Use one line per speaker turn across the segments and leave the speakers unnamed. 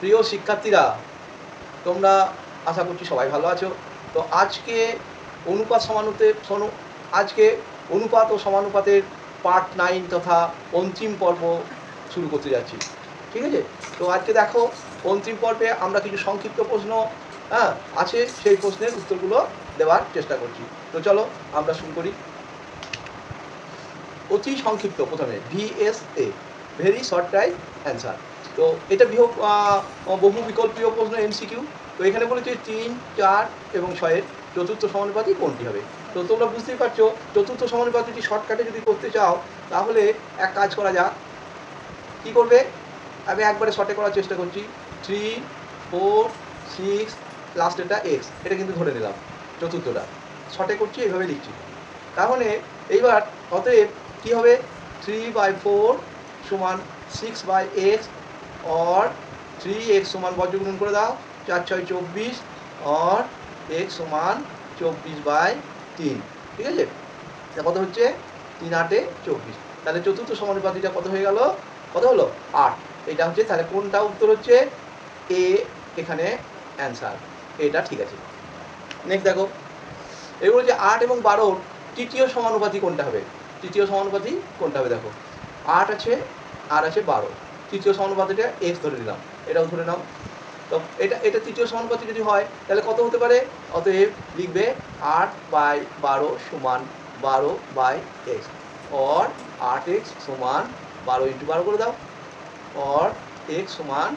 প্রিয় শিক্ষার্থীরা, তোমরা আশা করছি সবাই ভালো আছো। তো আজকে আজকে অনুপাত ও সমানুপাতের পার্ট 9 তথা অন্তিম পর্ব শুরু করতে যাচ্ছি। ঠিক আছে? তো আজকে দেখো, অন্তিম পর্বে আমরা কিছু সংক্ষিপ্ত প্রশ্ন আছে, সেই প্রশ্নের উত্তরগুলো দেওয়ার চেষ্টা করছি। তো চলো আমরা শুরু করি। অতি সংক্ষিপ্ত প্রথমে VSA, very short type answer. তো এটা বহু বিকল্পীয় প্রশ্ন, MCQ। তো এখানে বলেছে 3, 4 এবং 6-এর চতুর্থ সমানুপাতি কোনটি হবে। তো তোমরা বুঝতেই পারছো, চতুর্থ সমানুপাতিটি শর্টকাটে যদি করতে চাও তাহলে এক কাজ করা যাক। কি করবে? আমি একবারে শর্টে করার চেষ্টা করছি। 3, 4, 6, লাস্টেরটা এক্স, এটা কিন্তু ধরে নিলাম চতুর্থটা। শর্টে করছি, এইভাবে লিখছি। তাহলে এইবার অতএব কী হবে? 3/4 সমান 6/x, অর 3x সমান বর্গগুণন করে দাও, 4 6 24, অর x সমান 24/3। ঠিক আছে? এটা কত হচ্ছে? 3 8 24। তাহলে চতুর্থ সমানুপাতিটা কত হয়ে গেল? কত হলো? 8। এটা হচ্ছে, তাহলে কোনটা উত্তর হচ্ছে? এ এখানে অ্যান্সার, এটা ঠিক আছে। নেক্সট দেখো, এগুলো যে 8 এবং 12 তৃতীয় সমানুপাতি কোনটা হবে? তৃতীয় সমানুপাতি কোনটা হবে? দেখো, 8 আছে আর আছে 12, তৃতীয় সমানুপাতিটা x ধরে নিলাম, এটাও ধরে নাও। তো এটা তৃতীয় সমানুপাতি যদি হয় তাহলে কত হতে পারে? অতএব লিখবে 8/12 সমান 12/x, অর 8x সমান 12 × 12 করে দাও, অর x সমান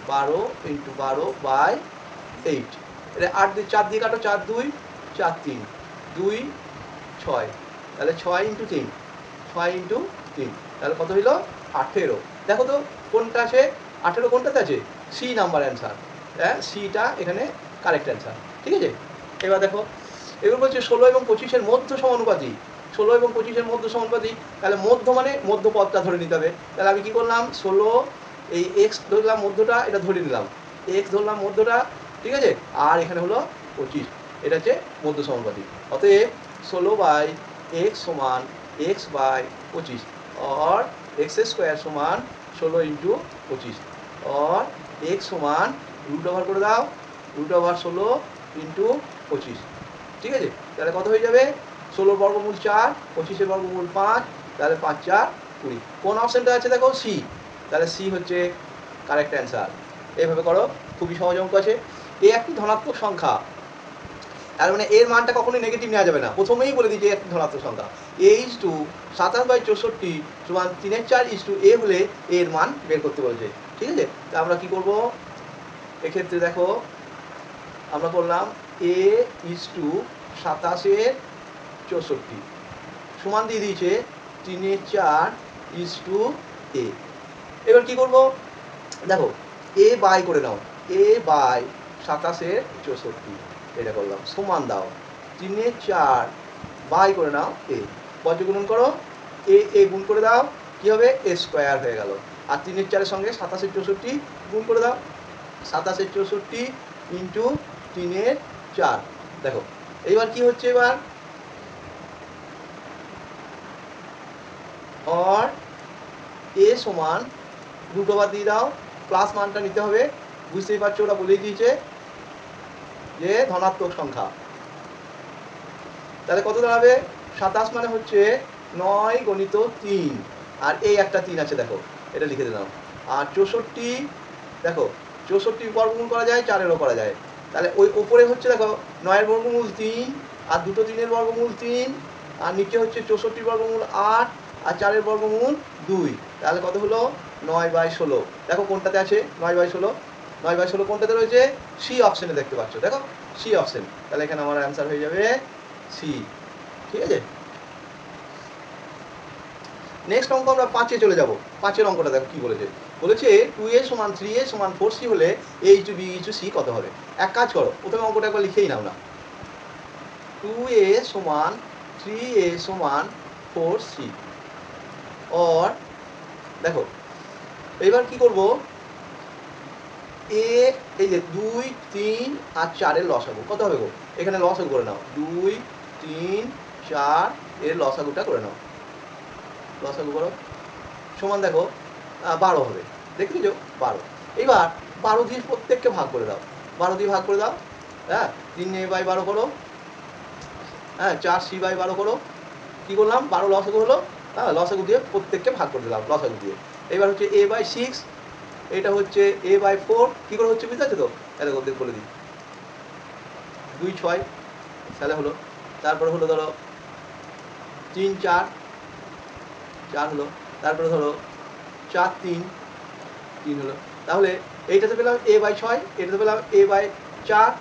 12 × 12/8। এটা 8 দিয়ে 4 দিয়ে কাটো, 4 2 4 3 2 6, তাহলে 6 × 3, 6 × 3, তাহলে কত হইল? 18। দেখো তো কোনটা আছে? 18 কোনটাতে আছে? C number answer. হ্যাঁ, সিটা এখানে কারেক্ট অ্যান্সার। ঠিক আছে? এবার দেখো, এবার বলছে 16 এবং 25-এর মধ্য সমানুপাতি। 16 এবং 25-এর মধ্য সমানুপাতি, তাহলে মধ্য মানে মধ্য পদটা ধরে নিতে হবে। তাহলে আমি কী করলাম? 16, এই এক্স ধরলাম মধ্যটা, এটা ধরে নিলাম, এক্স ধরলাম মধ্যটা। ঠিক আছে? আর এখানে হলো 25, এটা হচ্ছে মধ্য সমানুপাতি। অতএব 16/x সমান x/25, और x² সমান 16 × 25, और x সমান রুট ওভার করে দাও, √16 × 25। ঠিক আছে? তাহলে কত হয়ে যাবে? 16 বর্গমূল 4, 25 বর্গমূল 5, তাহলে 5 4 20। কোন অপশানটা আছে? দেখো, সি। তাহলে সি হচ্ছে কারেক্ট অ্যান্সার। এইভাবে করো, খুবই সহজ অঙ্ক আছে। এ একটি ধনাত্মক সংখ্যা, তার মানে এর মানটা কখনোই নেগেটিভ নেওয়া যাবে না। প্রথমেই বলে দিই যে একটি ধনাত্মক সংখ্যা। a/27/64 সমান 3/4 হলে এর মান বের করতে বলেছে। ঠিক আছে? তা আমরা কি করব এক্ষেত্রে? দেখো, আমরা করলাম a/27/64 সমান দিয়ে দিয়েছে 3/4 এবার কি করব? দেখো, a বাই করে নাও, a/27/64, এটা করলাম, সমান দাও 3/4 বাই করে নাও a, বর্গগুণন করো, a গুণ করে দাও, কি হবে? a² হয়ে গেল। আর 3/4-এর সঙ্গে 27/64 গুণ করে দাও, 27/64 × 3/4। দেখো এইবার কি হচ্ছে? এবার और a সমান রুট ওভার দিয়ে দাও, প্লাস মানটা নিতে হবে, বুঝতেই পারছো, ওরা বলেই দিয়েছে যে ধনাত্মক সংখ্যা। তাহলে কত দাঁড়াবে? 27 মানে হচ্ছে 9 × 3, আর এই একটা 3 আছে, দেখো এটা লিখে দিলাম। আর 64, দেখো 64 বর্গমূল করা যায়, 4-এরও করা যায়। তাহলে ওই ওপরে হচ্ছে, দেখো 9-এর বর্গমূল 3, আর দুটো 3-এর বর্গমূল 3, আর নিচে হচ্ছে 64 বর্গমূল 8, আর 4-এর বর্গমূল 2। তাহলে কত হলো? 9/16। দেখো কোনটাতে আছে 9/16? 9/16 কোনটাতে রয়েছে? সি অপশানে দেখতে পাচ্ছ, দেখো সি অপশান। তাহলে এখানে আমার অ্যান্সার হয়ে যাবে সি। ঠিক আছে? নেক্সট অঙ্ক আমরা 5-এ চলে যাব। 5-এর অঙ্কটা দেখো কি বলেছে। বলেছে 2a সমান 3a সমান 4c হলে a/b/c কত হবে? এক কাজ করো, প্রথমে অঙ্কটা একবার লিখেই নাও না। 2a সমান 3a সমান 4c, और দেখো এবার কি করব? এ, এই যে 2 3 আর 4-এর লসাগু কত হবে গো? এখানে লসাগু করে নাও, 2 3 4 এর লসাগুটা করে নাও, লসাগু করো, সমান দেখো 12 হবে। দেখতে পেয়েছো? 12। এবার 12 দিয়ে প্রত্যেককে ভাগ করে দাও, 12 দিয়ে ভাগ করে দাও। হ্যাঁ, 3a/12 করো, হ্যাঁ 4c/12 করো। কী করলাম, 12 লসাগু হলো, হ্যাঁ লসাগু দিয়ে প্রত্যেককে ভাগ করে দিলাম লসাগু দিয়ে। এবার হচ্ছে a/6, এটা হচ্ছে a/4, কী করে হচ্ছে বুঝতে পারছো তো? এটা ওদের বলে দিই, 2 6 তাহলে হলো। তারপরে হলো ধরো 3 4 4 হলো। তারপরে ধরো 4 3 3 হলো। তাহলে এইটাতে পেলাম a/6, এটাতে পেলাম a/4,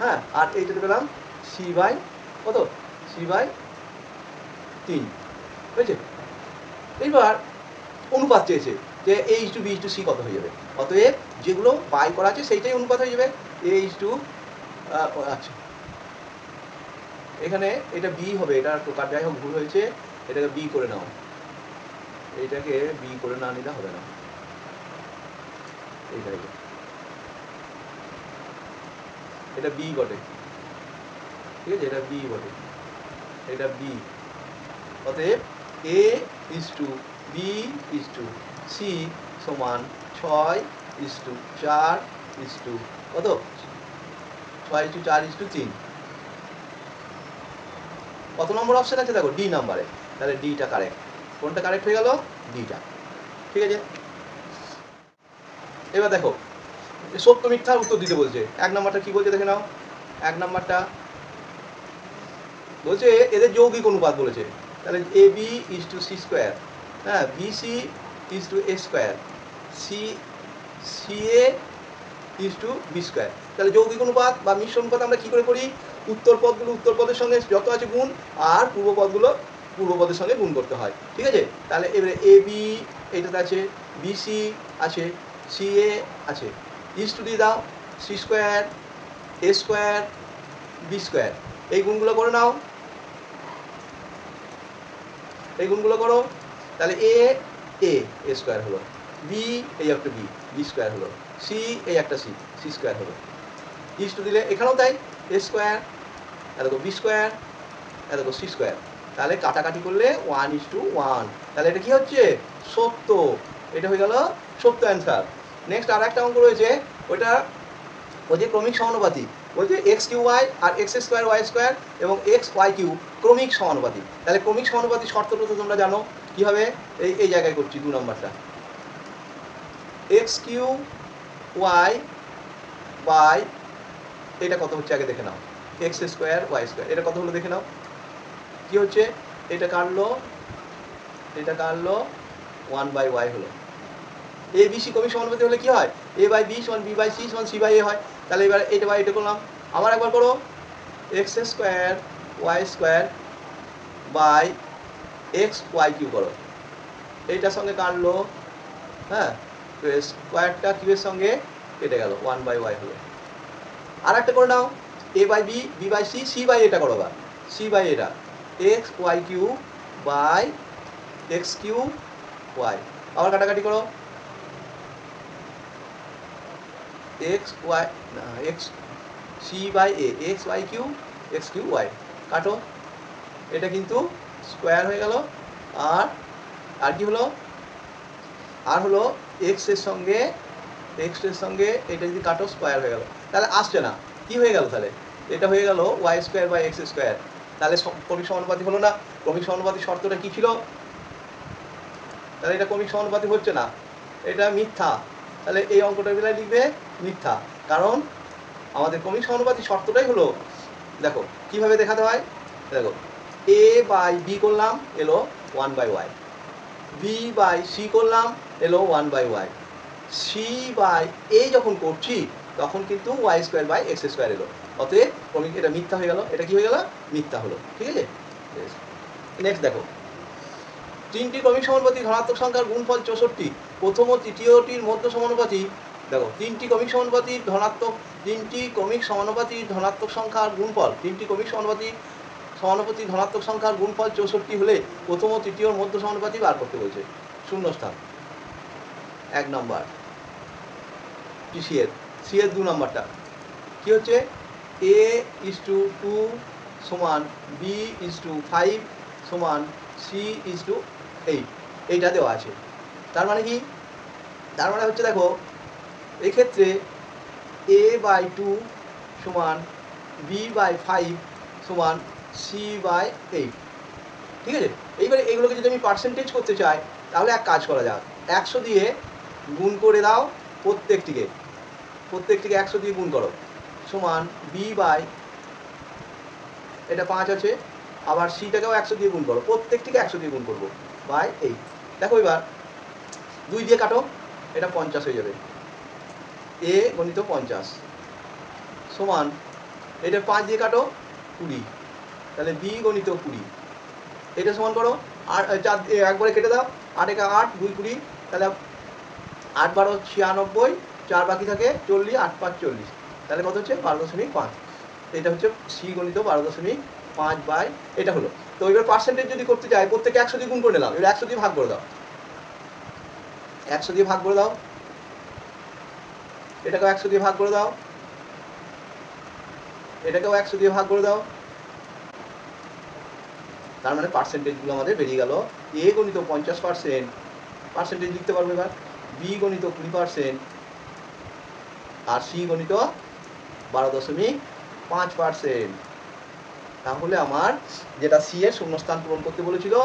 হ্যাঁ আর এইটাতে পেলাম c/, কত c/3, বুঝেছে? এইবার অনুপাত চেয়েছে যে a/b/c কত হয়ে যাবে। অতএব যেগুলো বাই করা আছে সেইটাই অনুপাত হয়ে যাবে a/, আচ্ছা এখানে এটা বি হবে, এটা টোকার যাই হোক ভুল হয়েছে, এটাকে বি করে নাও, এইটাকে বি করে না নিলে হবে না, এইটাকে এটা বি বটে, ঠিক আছে, এটা বি বটে, এটা বি। অতএব a/b/c সমান 6:4 কত 6:4:3। কত নম্বর অপশন আছে দেখো, ডি নাম্বারে, তাহলে ডিটা কারেক্ট। কোনটা কারেক্ট হয়ে গেল, ডিটা, ঠিক আছে। এবার দেখো সত্য মিথ্যার উত্তর দিতে বলছে। 1 নাম্বারটা কি বলছে দেখে নাও। 1 নাম্বারটা বলছে এদের যৌগিক অনুপাত বলেছে, তাহলে ab/c², হ্যাঁ bc/a², ca/b²। তাহলে যৌগিক অনুপাত বা মিশ্র অনুপাত আমরা কি করে করি, উত্তর পদগুলো উত্তর পদের সঙ্গে যত আছে গুণ, আর পূর্ব পদগুলো পূর্ব পদের সঙ্গে গুণ করতে হয়, ঠিক আছে। তাহলে এবারে ab এইটাতে আছে, bc আছে, ca আছে, ইস্টু দিয়ে দাও, c², a², b², এই গুণগুলো করে নাও, এই গুণগুলো করো। তাহলে a² হলো, বি এই একটা b² হলো, সি এই একটা c² হলো। ইস্টু দিলে এখানেও তাই, a², দেখো b², দেখো c²। তাহলে কাটাকাটি করলে 1:1, তাহলে এটা কি হচ্ছে, সত্য। এটা হয়ে গেল সত্য অ্যান্সার। নেক্সট আর একটা অঙ্ক রয়েছে, ওটা যে ক্রমিক সমানুপাতি, বলছে x3y আর x²y² এবং xy³ ক্রমিক সমানুপাতি। তাহলে ক্রমিক সমানুপাতি শর্তটা তো তোমরা জানো কি হবে, এই জায়গায় করছি 2 নম্বরটা, x3y বাই এটা কত হচ্ছে আগে দেখে নাও, x²y², এটা কত হলো দেখে নাও, কি হচ্ছে, এটা কাটলো 1/y হলো। ABC ক্রমিক সমানুপাতি হলে কি হয়, a/b = b/c = c/a হয়। তাহলে এবার এটা বাই এটা করলাম, আবার একবার করো, x²y² বাই xy³ করো, এইটার সঙ্গে কাটলো, হ্যাঁ তো স্কোয়ারটা কিউবের সঙ্গে কেটে গেল, 1/y হলো। আর একটা করে নাও, a/b b/c c/a, এটা করো বা c/a, এটা xy³ বাই x³y, আবার কাটাকাটি করো, xy না x c/a xy³ x³y কাটো, এটা কিন্তু স্কোয়ার হয়ে গেল। আর কি হলো, আর হলো x এর সঙ্গে এটা যদি কাটো স্কোয়ার হয়ে গেল, তাহলে আসছে না, কি হয়ে গেল, তাহলে এটা হয়ে গেল y² বাই x²। তাহলে ক্রমিক সমানুপাতি হলো না। ক্রমিক সমানুপাতি শর্তটা কি ছিল, তাহলে এটা ক্রমিক সমানুপাতি হচ্ছে না, এটা মিথ্যা। তাহলে এই অঙ্কটার বেলায় লিখবে মিথ্যা, কারণ আমাদের ক্রমিক সমানুপাতি শর্তটাই হলো, দেখো কিভাবে দেখাতে হয়, দেখো a/b করলাম এলো 1/y, b/c করলাম এলো 1/y, c/a যখন করছি তখন কিন্তু y² বাই x² এলো। অতএব ক্রমিক এটা মিথ্যা হয়ে গেল, এটা কি হয়ে গেল, মিথ্যা হলো, ঠিক আছে। নেক্সট দেখো, 3টি ক্রমিক সমানুপাতি ধনাত্মক সংখ্যার গুণফল 64, প্রথম ও তৃতীয়টির মধ্য সমানুপাতি। দেখো 3টি ক্রমিক সমানুপাতির ধনাত্মক সংখ্যার গুণফল, 3টি ক্রমিক সমানুপাতি ধনাত্মক সংখ্যার গুণফল 64 হলে প্রথম ও তৃতীয়র মধ্য সমানুপাতি বার করতে বলছে। শূন্যস্থান 1 নম্বর, সি এর 2 নম্বরটা কি হচ্ছে, a/2 সমান b/5 সমান c/8, এইটা দেওয়া আছে। তার মানে কি, তার মানে হচ্ছে দেখো এই ক্ষেত্রে a/2 সমান b/5 সমান c/8। ঠিক আছে, এইবারে এগুলোকে যদি আমি পার্সেন্টেজ করতে চাই তাহলে এক কাজ করা যাক, 100 দিয়ে গুণ করে দাও প্রত্যেকটিকে 100 দিয়ে গুণ করো, সমান b/, এটা 5 আছে, আবার সিটাকেও 100 দিয়ে গুণ করো, প্রত্যেকটিকে 100 দিয়ে গুণ করবো /8। দেখো এবার 2 দিয়ে কাটো, এটা 50 হয়ে যাবে, a গণিত 50 সমান, এটা 5 দিয়ে কাটো 20, তাহলে b গণিত 20, এটা সমান করো, আর 4 একবারে কেটে দাও, 8 একা 8, 2 20, তাহলে 8 12 96, 4 বাকি থাকে 40, 8 5 40, তাহলে কত হচ্ছে 12.5। এটা হচ্ছে সি গণিত 12.5 এটা হলো। তো এবার পার্সেন্টেজ যদি করতে চাই প্রত্যেকে 100 দিয়ে গুণ করে নিলাম, এবার 100 দিয়ে ভাগ করে দাও, 100 দিয়ে ভাগ করে দাও, এটাকেও 100 দিয়ে ভাগ করে দাও, এটাকেও 100 দিয়ে ভাগ করে দাও, তার মানে পার্সেন্টেজগুলো আমাদের বেরিয়ে গেল। এ গণিত 50%, পার্সেন্টেজ লিখতে পারবো এবার, বি গণিত 20%, আর সি গণিত 12.5%। তাহলে আমার যেটা সি এর শূন্যস্থান পূরণ করতে বলেছিল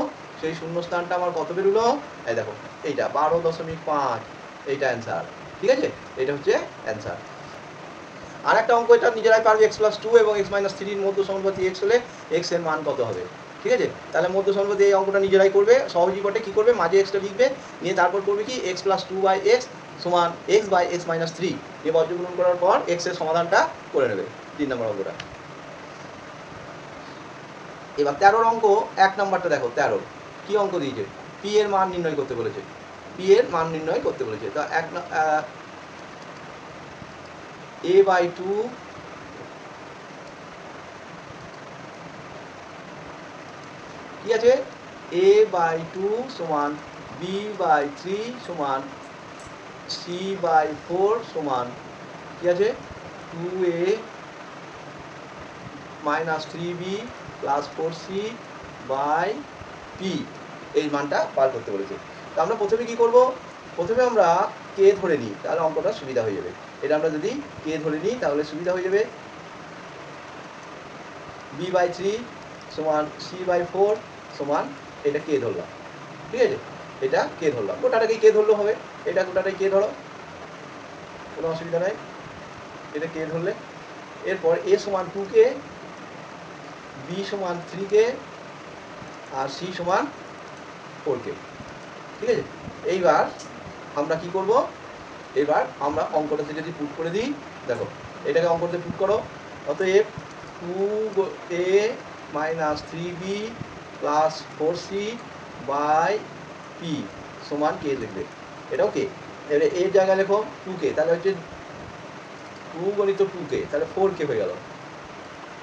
সেই শূন্যস্থানটা আমার কত বেরোলো, এই দেখো এইটা 12.5, এইটা অ্যান্সার। ঠিক আছে, এটা হচ্ছে অ্যান্সার। আর একটা অঙ্ক, এটা নিজেরাই পারবে, x+2 এবং x-3 এর মধ্য সমানুপাতি x হলে x এর মান কত হবে। ঠিক আছে, তাহলে মধ্য সমানুপাতি এই অঙ্কটা নিজেরাই করবে, সহজই বটে। কী করবে, মাঝে এক্সটা লিখবে, নিয়ে তারপর করবে কি x+2/x সমান x/x-3 নিয়ে বর্গমূল করার পর x এর সমাধানটা করে নেবে, 3 নম্বর অঙ্কটা। এবার 13 অঙ্ক 1 নম্বরটা দেখো, 13 কি অঙ্ক দিয়েছে, পি এর মান নির্ণয় করতে বলেছে, পি এর মান নির্ণয় করতে বলেছে। তো a/2 কি আছে, a/2 সমান b/3 সমান c/4 সমান কি আছে 2a - 3b + 4c / p, এই মানটা বার করতে বলেছে। তো আমরা প্রথমে কি করব, প্রথমে আমরা কে ধরে নিই, তাহলে অঙ্কটা সুবিধা হয়ে যাবে। এটা আমরা যদি কে ধরে নিই তাহলে সুবিধা হয়ে যাবে, b/3 সমান c/4 সমান, এটা কে ধরলাম। ঠিক আছে, এটা কে ধরলাম, গোটাটাকেই কে ধরলেও হবে, এটা গোটাটাই কে ধরো, কোনো অসুবিধা নাই, এটা কে ধরলে। এরপর a সমান 2k, b সমান 3k, আর c সমান 4k। ঠিক আছে, এইবার আমরা কি করব, এবার আমরা অঙ্কটাতে যদি পুট করে দিই, দেখো এটাকে অঙ্কটাতে পুট করো, অতএব 2a - 3b + 4c / p সমান কে লিখবে, এটাও কে। এবারে এর জায়গায় লেখো 2k, তাহলে হচ্ছে 2 গণিত 2k, তাহলে 4k হয়ে গেল।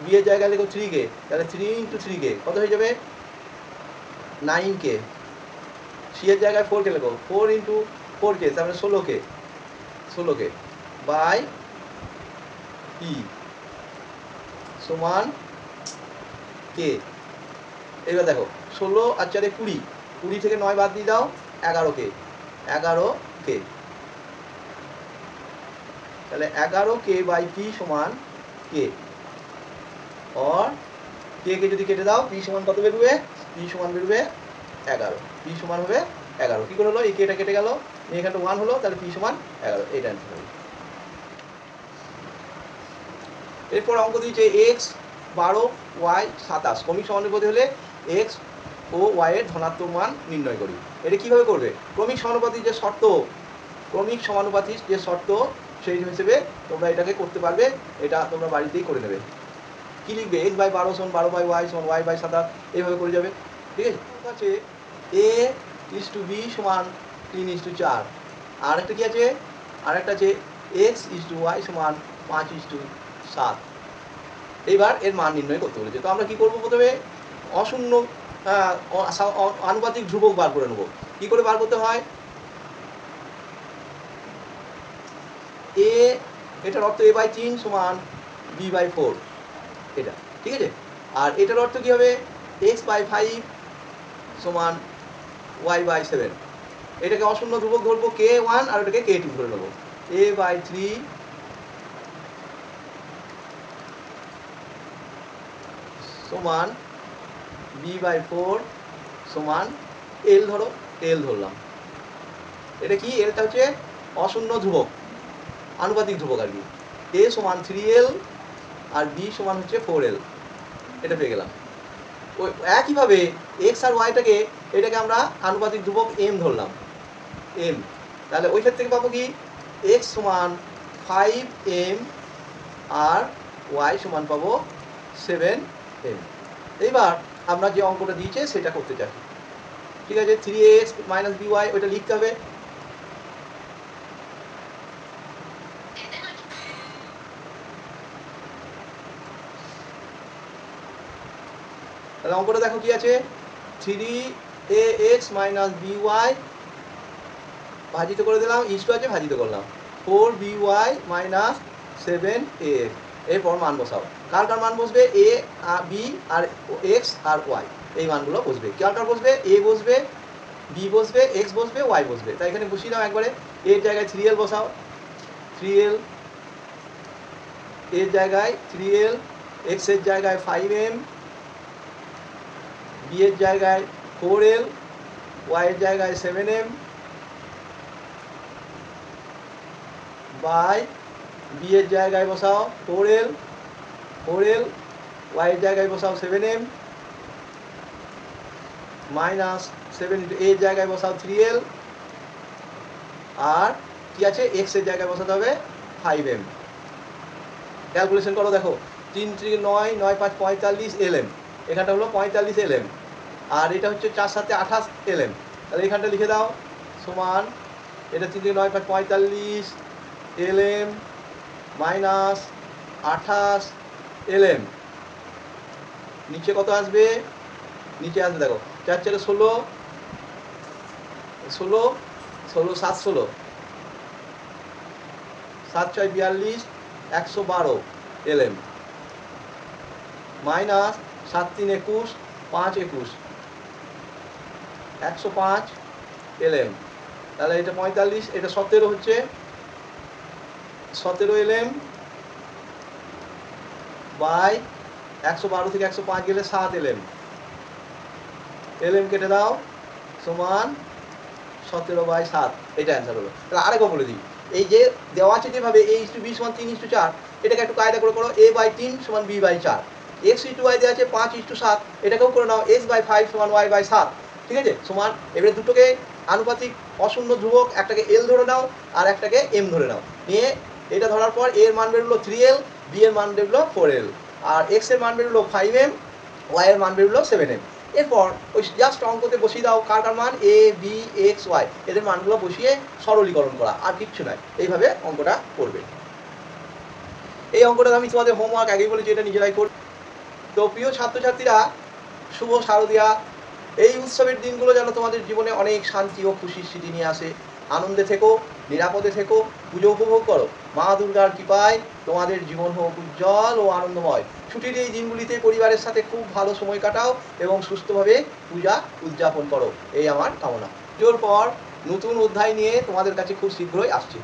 b এর জায়গায় লেখো 3k, তাহলে 3 × 3k কত হয়ে যাবে 9k। c এর জায়গায় 4k লেখো, 4 × 4k তাহলে 16k বাই p সমান k। এবার দেখো 16 আর 4 20, 20 থেকে 9 বাদ দিয়ে দাও, 11k, 11k, তাহলে 11k/p সমান k। और k কে যদি কেটে দাও p সমান কত বেরোবে, p সমান বেরোবে 11, p সমান হবে 11। কি করে হলো, এই কেটা কেটে গেল, এখানে 1 হলো, তাহলে p সমান 11, এইটা অ্যান্সার হবে। এরপর অঙ্ক দিয়েছে x 12 y 27 ক্রমিক সমানুপাতি হলে x ও y এর ধনাত্মক মান নির্ণয় করি। এটা কিভাবে করবে, ক্রমিক সমানুপাতির যে শর্ত, ক্রমিক সমানুপাতির যে শর্ত সেই হিসেবে তোমরা এটাকে করতে পারবে, এটা তোমরা বাড়িতেই করে নেবে। কি লিখবে, x/12 সমান 12/y সমান y/27, এইভাবে করে যাবে। ঠিক আছে, a = b সমান 3:4, আর একটা কি আছে, আর একটা আছে x/y সমান 5:7। এইবার এর মান নির্ণয় করতে বলেছে। তো আমরা কি করব, প্রথমে অশূন্য আনুপাতিক ধ্রুবক বার করে নেব। কি করে বার করতে হয়, a এটার অর্থ a/3 সমান b/4, এটা ঠিক আছে। আর এটার অর্থ কি হবে, x/5 সমান y/7। এটাকে অশূন্য ধ্রুবক ধরবো k1 আর এটাকে k2 ধরে নেবো। a/3 সমান b/4 সমান l, ধরো l ধরলাম। এটা কি? এলটা হচ্ছে অশূন্য ধ্রুবক, আনুপাতিক ধ্রুবক আর কি। a সমান 3l আর b সমান হচ্ছে 4l, এটা পেয়ে গেলাম। ওই একইভাবে এক্স আর ওয়াইটাকে, এটাকে আমরা আনুপাতিক ধ্রুবক m ধরলাম, m। তাহলে ওই ক্ষেত্রে পাবো কি? এক্স সমান 5m আর ওয়াই সমান পাবো 7m। এইবার আমরা যে অঙ্কটা দিয়েছে সেটা করতে চাই। ঠিক আছে, 3ax - by ওইটা লিখতে হবে। তাহলে অঙ্কটা দেখো কি আছে, 3ax - by ভাজিত করে দিলাম, ইস্টু আছে ভাজিত করলাম, 4by - 7ax। এরপর মান বসাও। কার কার মান বসবে? a, b R x R y, এই মানগুলো বসবে। কার কার বসবে? a বসবে, b বসবে, x বসবে, y বসবে। তাই এখানে বসিয়ে দাও একবারে। এর জায়গায় 3l বসাও, 3l, এর জায়গায় 3l, x এর জায়গায় 5m, b এর জায়গায় 4l, y এর জায়গায় 7m, বাই b এর জায়গায় বসাও 4l, y এর জায়গায় বসাও 7m, মাইনাস 7 × a এর জায়গায় বসাও 3l, আর কি আছে? x এর জায়গায় বসাতে হবে 5m। ক্যালকুলেশন করো, দেখো 3 × 9, 9 × 5 45 lm, এখানটা হলো 45 lm, আর এটা হচ্ছে 4 × 7 = 28 lm। তাহলে এখানটা লিখে দাও সমান, এটা 3 × 9 = 45 lm মাইনাস 28 lm। নিচে কত আসবে? নিচে আসবে দেখো 4 × 4 = 16, 16, 16 7 16, 7 × 6 = 42, 112 lm মাইনাস 7 × 3 = 21, 5 × 21, 105 lm। তাহলে এটা 45, এটা 17 হচ্ছে 17 lm বাই 112 থেকে 105 গেলে 7 lm, lm কেটে দাও সমান 17/7, এটা অ্যান্সার হলো। তাহলে আরেকবার বলে দিই, এই যে দেওয়া আছে যেভাবে a/b = 3:4, এটাকে একটু কায়দা করে করো, a/3 = b/4, x/y দেওয়া আছে 5:7, এটাকেও করে নাও x/5 = y/7। ঠিক আছে, সমান। এবারে দুটোকে আনুপাতিক অশূন্য ধ্রুবক, একটাকে l ধরে নাও আর একটাকে m ধরে নাও। নিয়ে এটা ধরার পর a এর মান বেরোলো 3l, b এর মান বেরোলো 4l, আর x এর মান বেরোলো 5m, y এর মান বেরোলো 7m। এরপর ওই জাস্ট অঙ্কতে বসিয়ে দাও কার কার মান, a, b, x, y, এদের মানগুলো বসিয়ে সরলীকরণ করা, আর কিচ্ছু নয়। এইভাবে অঙ্কটা করবে। এই অঙ্কটা আমি তোমাদের হোমওয়ার্ক আগেই বলেছি, এটা নিজেরাই করবে। তো প্রিয় ছাত্রছাত্রীরা, শুভ শারদীয়া। এই উৎসবের দিনগুলো যেন তোমাদের জীবনে অনেক শান্তি ও খুশির স্মৃতি নিয়ে আসে। আনন্দে থেকো, নিরাপদে থেকো, পুজো উপভোগ করো। মা দুর্গার কৃপায় তোমাদের জীবন হোক উজ্জ্বল ও আনন্দময়। ছুটির এই দিনগুলিতে পরিবারের সাথে খুব ভালো সময় কাটাও এবং সুস্থভাবে পূজা উদযাপন করো, এই আমার কামনা। পুজোর পর নতুন অধ্যায় নিয়ে তোমাদের কাছে খুব শীঘ্রই আসছি।